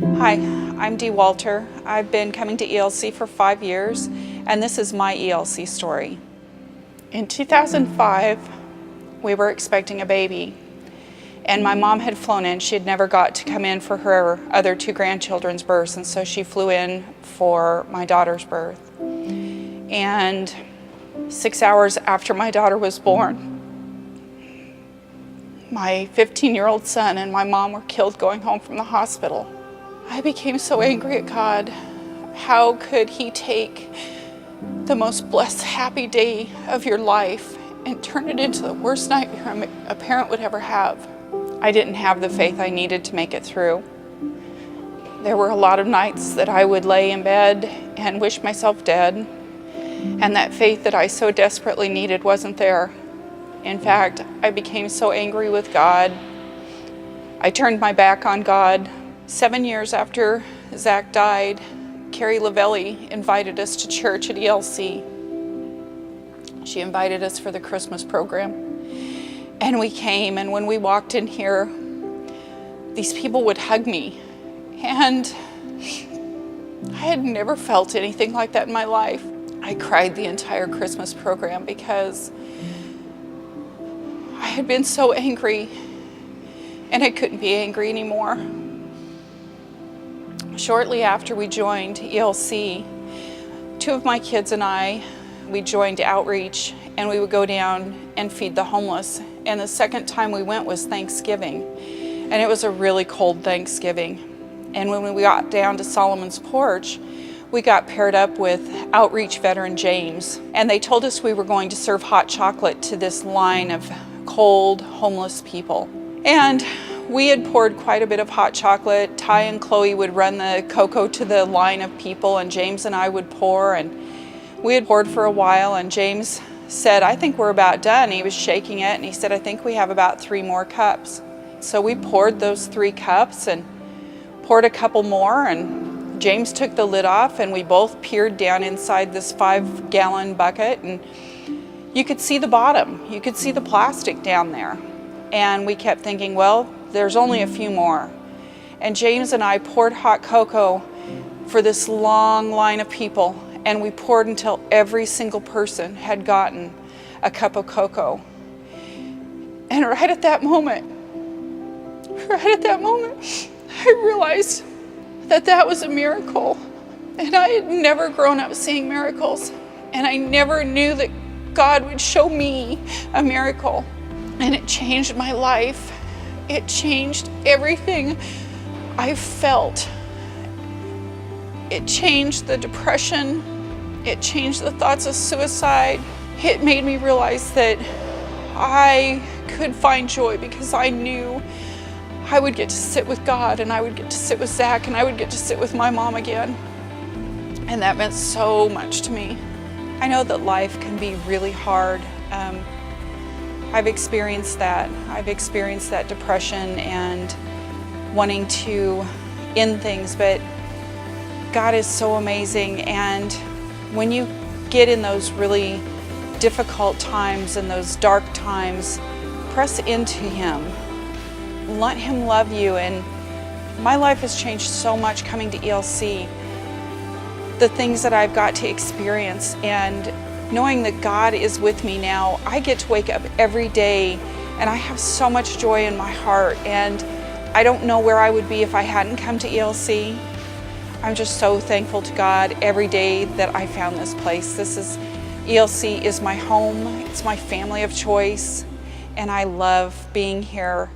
Hi, I'm Dee Walter. I've been coming to ELC for 5 years, and this is my ELC story. In 2005, we were expecting a baby, and my mom had flown in. She had never got to come in for her other 2 grandchildren's births, and so she flew in for my daughter's birth. And 6 hours after my daughter was born, my 15-year-old son and my mom were killed going home from the hospital. I became so angry at God. How could He take the most blessed, happy day of your life and turn it into the worst nightmare a parent would ever have? I didn't have the faith I needed to make it through. There were a lot of nights that I would lay in bed and wish myself dead, and that faith that I so desperately needed wasn't there. In fact, I became so angry with God. I turned my back on God. 7 years after Zach died, Carrie Lavelli invited us to church at ELC. She invited us for the Christmas program. And we came, and when we walked in here, these people would hug me. And I had never felt anything like that in my life. I cried the entire Christmas program because I had been so angry, and I couldn't be angry anymore. Shortly after we joined ELC, 2 of my kids and we joined outreach, and we would go down and feed the homeless. And the second time we went was Thanksgiving, and it was a really cold Thanksgiving. And when we got down to Solomon's Porch, we got paired up with outreach veteran James, and they told us we were going to serve hot chocolate to this line of cold, homeless people. And we had poured quite a bit of hot chocolate. Ty and Chloe would run the cocoa to the line of people, and James and I would pour, and we had poured for a while, and James said, "I think we're about done." He was shaking it, and he said, "I think we have about 3 more cups." So we poured those 3 cups and poured a couple more, and James took the lid off, and we both peered down inside this 5-gallon bucket, and you could see the bottom. You could see the plastic down there. And we kept thinking, well, there's only a few more. And James and I poured hot cocoa for this long line of people, and we poured until every single person had gotten a cup of cocoa. And right at that moment, I realized that that was a miracle. And I had never grown up seeing miracles, and I never knew that God would show me a miracle. And it changed my life. It changed everything I felt. It changed the depression. It changed the thoughts of suicide. It made me realize that I could find joy because I knew I would get to sit with God, and I would get to sit with Zach, and I would get to sit with my mom again. And that meant so much to me. I know that life can be really hard. I've experienced that. I've experienced that depression and wanting to end things, but God is so amazing. And when you get in those really difficult times and those dark times, press into Him. Let Him love you. And my life has changed so much coming to ELC. The things that I've got to experience, and knowing that God is with me now, I get to wake up every day and I have so much joy in my heart, and I don't know where I would be if I hadn't come to ELC. I'm just so thankful to God every day that I found this place. ELC is my home, it's my family of choice, and I love being here.